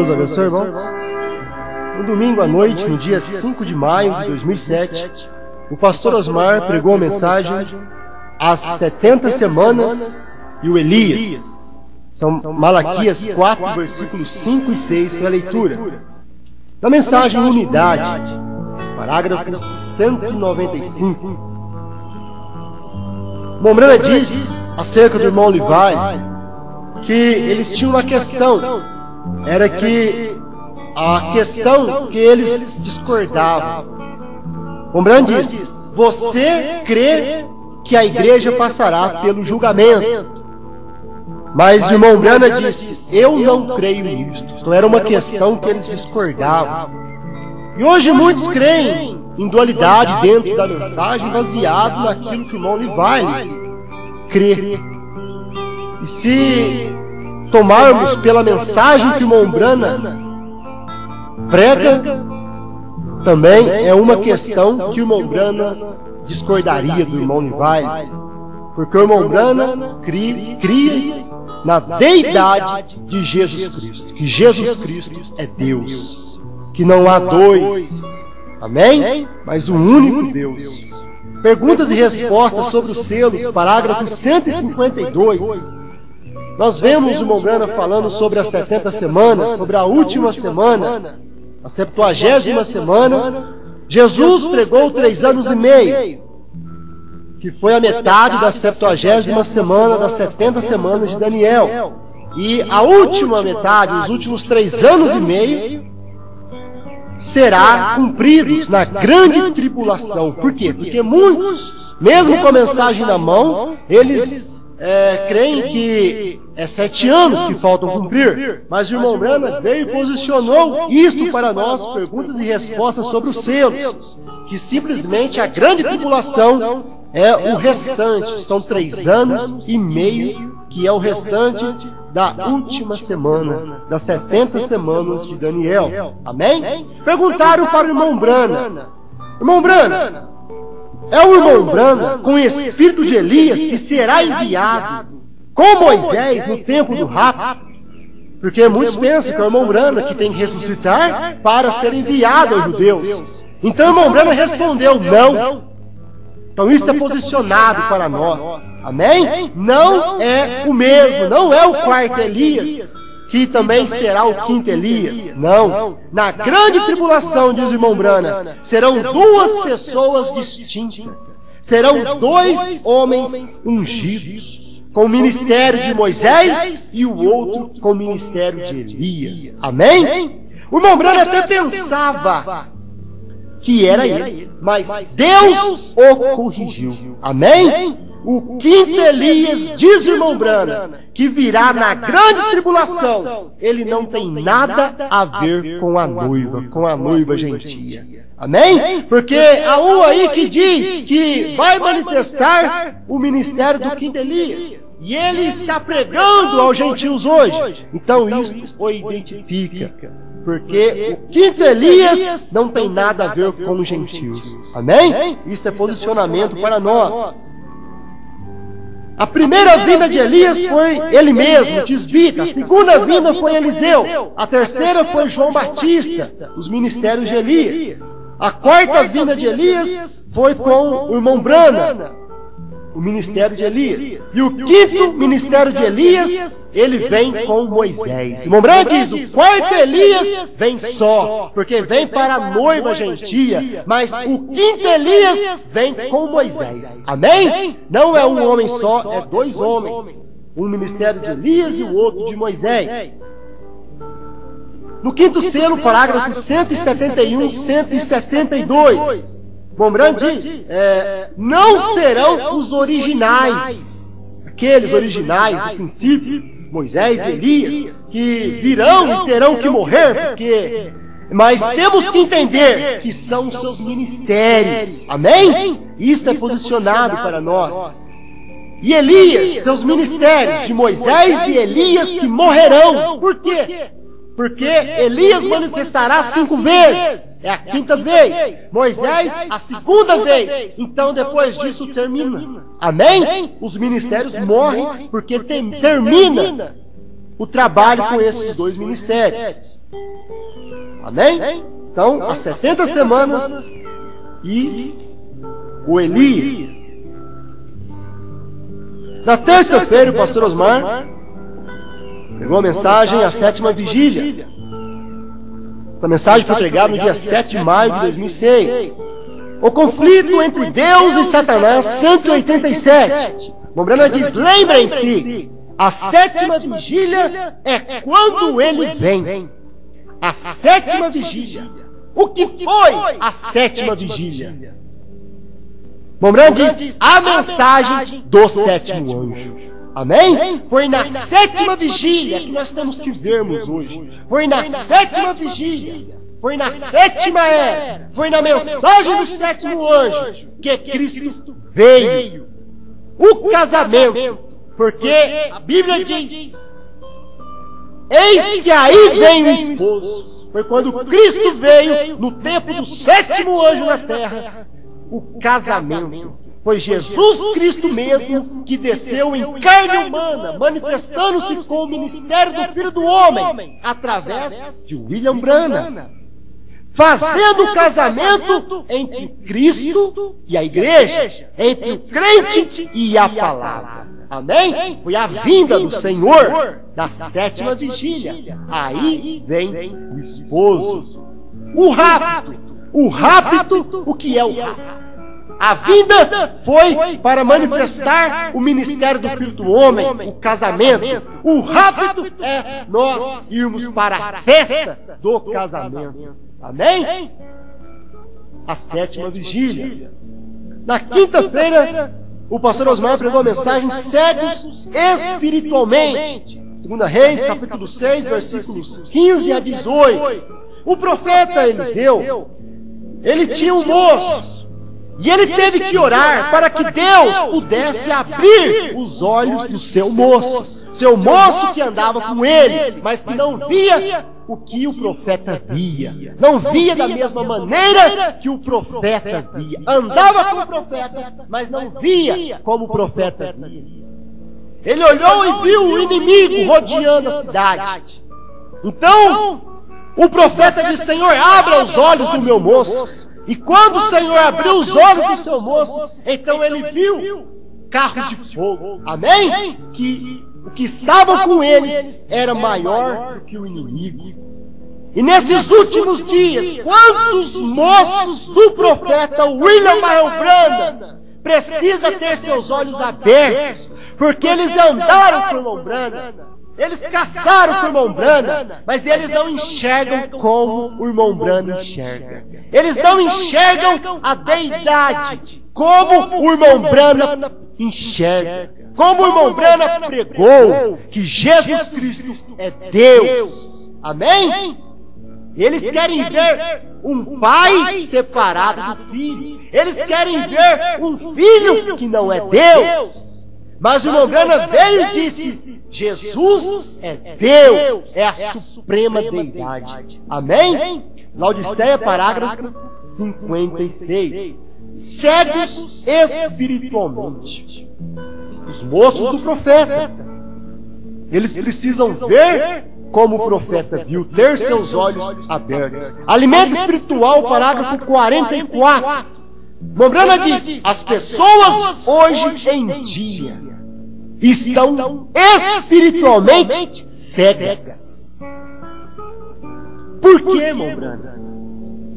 Deus abençoe, irmãos. No domingo à noite, no dia 5 de maio de 2007, o pastor Osmar pregou a mensagem As 70 Semanas e o Elias. São Malaquias 4, versículos 5 e 6 foi a leitura. Na mensagem Unidade, parágrafo 195, Mombrana diz acerca do irmão Levi que eles tinham uma questão. Era que a questão que eles discordavam. Mombrana diz: você crê que a igreja passará pelo julgamento? Mas o irmão Brana disse: eu não creio nisto. Então era uma questão que eles discordavam. E hoje muitos creem em dualidade dentro da mensagem, baseado naquilo que o irmão Levi crê. E se tomarmos pela mensagem que o irmão Brana prega, também é uma questão que o irmão Brana discordaria do irmão Levi, porque o irmão Brana cria na deidade de Jesus Cristo, que Jesus Cristo é Deus, que não há dois, amém? Mas um único Deus. Perguntas e respostas sobre os selos, parágrafo 152. Nós vemos o irmão Brana falando sobre as 70 semanas, sobre a última semana, a 70ª semana. Jesus pregou 3 anos e meio, que foi a metade da 70ª semana, das 70 semanas de Daniel. E a última metade, os últimos 3 anos e meio, será cumpridos na grande tribulação. Por quê? Porque muitos, mesmo com a mensagem na mão, eles creem que é 7 anos que faltam cumprir. Mas o irmão Brana veio e posicionou isto para nós, perguntas e respostas sobre os selos, que simplesmente a grande tribulação é o restante. São 3 anos e meio, que é o restante da última semana, das 70 semanas de Daniel. Amém? Perguntaram para o irmão Brana: irmão Brana, é o irmão Brana com o espírito de Elias que será enviado com Moisés no tempo do rapto? Porque muitos pensam que é o irmão Brana que tem que ressuscitar para ser enviado aos judeus. Então o irmão Brana respondeu: não. Então isso é posicionado para nós. Amém? Não é o mesmo, não é o quarto Elias, que também será o quinto Elias. Não. Na grande tribulação, diz o irmão Brana, serão 2 pessoas distintas. Serão 2 homens ungidos, com o ministério de Moisés e o outro com o ministério de Elias. Amém? O irmão Brana até pensava que era ele, mas Deus o corrigiu. Amém? O quinto Elias, diz o irmão Brana, que virá na grande tribulação, ele não tem nada a ver com a noiva gentia. Amém? Porque há um aí que diz que vai manifestar o ministério do quinto Elias, e ele está pregando aos gentios hoje. Então isso o identifica, porque o quinto Elias não tem nada a ver com os gentios. Amém? Isso é posicionamento para nós. A primeira vinda de Elias foi ele mesmo, Tisbita. A segunda vinda foi Eliseu. A terceira foi João Batista, os ministérios de Elias. A quarta vinda de Elias foi com o irmão Brana, o ministério de Elias. E o quinto ministério de Elias, ele vem com Moisés. O irmão Brana diz: o quarto Elias vem só, porque vem para a noiva gentia. Mas o quinto Elias vem com Moisés. Amém? Não é um homem só, é 2 homens. Um ministério de Elias e o outro de Moisés. No quinto selo, parágrafo 171, 172, Mombrana diz: não serão os originais, aqueles originais do princípio, Moisés e Elias, que virão e terão que morrer, mas temos que entender que são os seus ministérios. Amém? Isto é posicionado para nós. E Elias, seus ministérios, de Moisés e Elias, que morrerão. Por quê? Porque Elias manifestará 5 vezes, é a 5ª vez. Moisés, a 2ª vez. Então depois disso termina. Amém? Os ministérios morrem porque termina o trabalho com esses 2 ministérios. Amém? Então, as 70 semanas e o Elias. Na terça-feira, o pastor Osmar pregou a mensagem, a 7ª vigília. Essa mensagem foi pregada no dia 7 de maio de 2006. O conflito entre Deus e Satanás, 187. Mombrana diz, lembrem-se, a 7ª vigília é quando ele vem. A 7ª vigília. O que foi a 7ª vigília? Mombrana diz, a mensagem do 7º anjo. Amém? Foi na 7ª vigília que nós temos que vermos hoje. Foi na 7ª vigília. Foi na 7ª era. Foi na mensagem do 7º anjo que Cristo veio. O casamento. Porque a Bíblia diz, eis que aí vem o esposo. Foi quando Cristo veio no tempo do 7º anjo na terra. O casamento. Foi Jesus Cristo mesmo que desceu em carne humana, manifestando-se com o ministério do Filho do Homem, através de William Branham, fazendo o casamento entre Cristo e a igreja, entre o crente e a palavra. Amém? Foi a vinda do Senhor da 7ª vigília. Aí vem o esposo. O rapto. O rapto, o que é o rapto? A vinda foi para manifestar o ministério do Filho do Homem, o casamento. O rapto é nós irmos para a festa do casamento. Amém? A 7ª vigília. Na quinta-feira, o pastor Osmar pregou a mensagem cegos espiritualmente. 2 Reis, capítulo 6, versículos 15 a 18. O profeta Eliseu, ele tinha um moço. E ele teve que orar para que Deus pudesse abrir os olhos do seu moço. Seu moço que andava com ele, mas que não via o que o profeta via. Não via da mesma maneira que o profeta via. Andava com o profeta, mas não via como o profeta via. Ele olhou e viu o inimigo rodeando a cidade. Então, o profeta disse, Senhor, abra os olhos do meu moço. E quando o Senhor abriu os olhos do seu moço, então ele viu carros de fogo. Amém? Que o que estavam com eles era maior do que o inimigo. E nesses últimos dias, quantos moços do profeta William Branham precisa ter seus olhos abertos, porque eles andaram com o irmão Branham. Eles caçaram com o irmão Branham, mas eles não enxergam como o irmão Branham enxerga. Eles não enxergam a deidade como o irmão Branham enxerga. Como o irmão Branham pregou que Jesus Cristo é Deus. Amém? Eles querem ver um pai separado do filho. Eles querem ver um filho que não é Deus. Mas o irmão Branham veio e disse, Jesus é Deus, é a suprema deidade. Amém? Laodiceia, parágrafo 56. Cegos espiritualmente. Os moços do profeta. Eles precisam ver como o profeta viu, ter seus olhos abertos. Alimento espiritual, parágrafo 44. Mombrana diz, as pessoas hoje em dia estão espiritualmente cegas. Por que, Mombrana?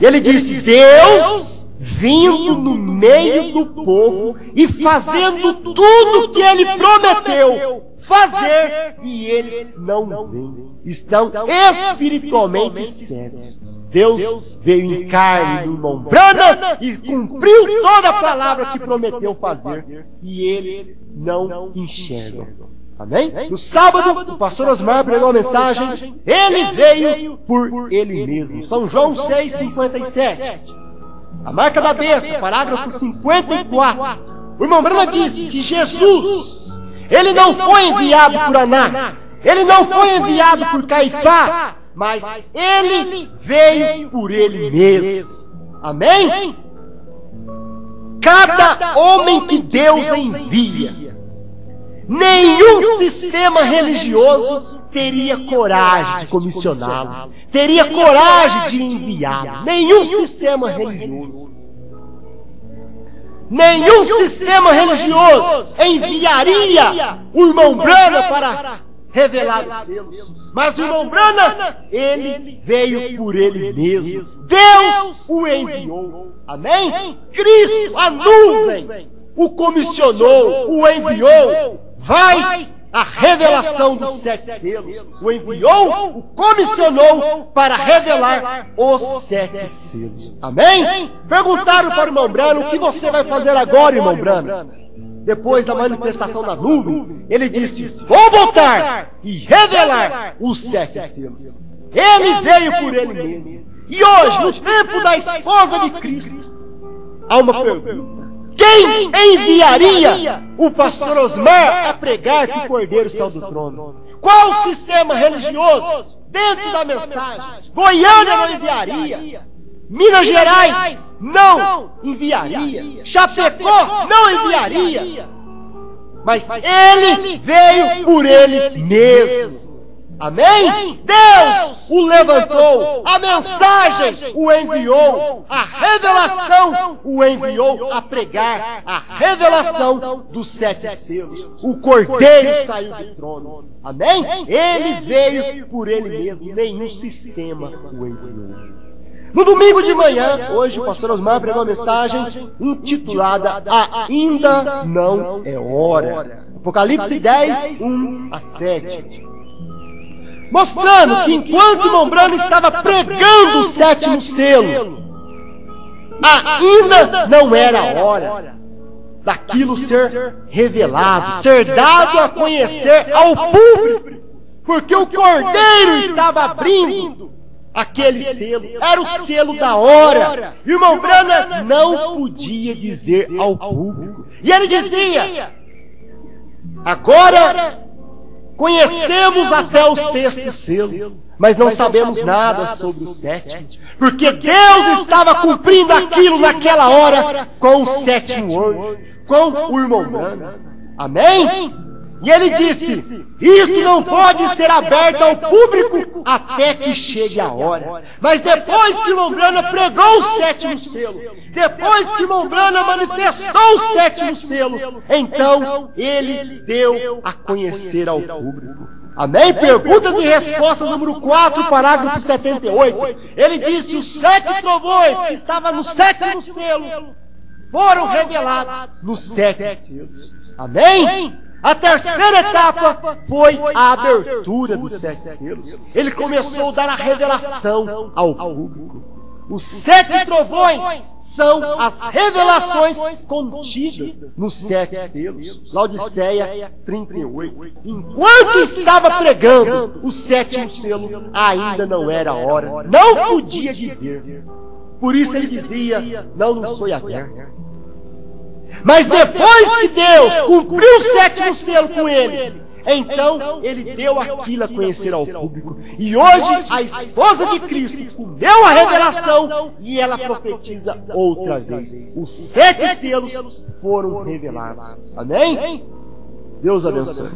Ele disse, Deus vindo no meio do povo e fazendo tudo que ele prometeu fazer, e eles não veem. Estão espiritualmente cegos. Deus veio em carne no irmão Branham e cumpriu toda a palavra que prometeu fazer, e eles não enxergam. Amém? No sábado, o pastor Osmar pregou a mensagem, ele veio por ele mesmo. São João 6,57. A marca da besta, parágrafo 54. O irmão Branham diz que Jesus, ele não foi enviado por Anás, ele não foi enviado por Caifás, mas ele veio por ele mesmo. Amém? Cada homem que Deus envia, nenhum sistema religioso teria coragem de comissioná-lo, teria coragem de enviá-lo. Nenhum sistema religioso enviaria o irmão Branham para revelar os selos. Mas o irmão Branham, ele veio por ele mesmo. Deus o enviou. Amém? Cristo, a nuvem, o comissionou, o enviou. Vai a revelação dos 7 selos. O enviou, o comissionou para revelar os 7 selos. Amém? Perguntaram para o irmão Branham: o que você vai fazer agora, irmão Branham? Depois da manifestação da nuvem, ele disse: vou voltar e revelar os 7 selos. Ele veio por ele mesmo. E hoje, no tempo da esposa de Cristo, há uma pergunta: quem enviaria o pastor Osmar a pregar que o Cordeiro saiu do trono? Qual o sistema religioso dentro da mensagem? Goiânia não enviaria. Minas Gerais não enviaria. Chapecó não enviaria. Mas ele veio por ele mesmo. Amém? Deus o levantou, a mensagem o enviou, a revelação o enviou a pregar a revelação dos 7 selos. O Cordeiro saiu do trono. Amém? Ele veio por ele mesmo, nenhum sistema o enviou. No domingo de manhã, hoje o pastor Osmar pregou uma mensagem intitulada Ainda Não é Hora. Apocalipse 10, 1 a 7. Mostrando que enquanto o irmão Branham estava pregando o 7º selo, ainda não era a hora daquilo ser revelado, ser dado a conhecer ao público, porque o Cordeiro estava abrindo aquele selo, era o selo da hora. E o irmão Branham não podia dizer ao público. E ele dizia: agora conhecemos até o 6º selo, mas não sabemos nada sobre o 7º, porque Deus estava cumprindo aquilo naquela hora com o 7º anjo, com o irmão Branham. Amém? E ele disse: isto não pode ser aberto ao público até que chegue a hora. Mas depois que o irmão Branham pregou o 7º selo, depois que o irmão Branham manifestou o 7º selo, então ele deu a conhecer ao público. Amém? Perguntas e respostas, número 4, parágrafo 78. Ele disse: os 7 trovões que estavam no 7º selo foram revelados nos 7 selos. Amém? A terceira etapa foi a abertura dos 7 selos. Ele começou a dar a revelação ao público. Os 7 trovões são as revelações contidas nos 7 selos. Laodiceia 38. Enquanto estava pregando o 7º selo, ainda não era a hora. Não podia dizer. Por isso ele dizia: não sou a guerra. Mas depois que Deus cumpriu o 7º selo com ele, então ele deu aquilo a conhecer ao público. E hoje a esposa de Cristo deu a revelação e ela profetiza outra vez. Os 7 selos foram revelados. Amém? Deus abençoe.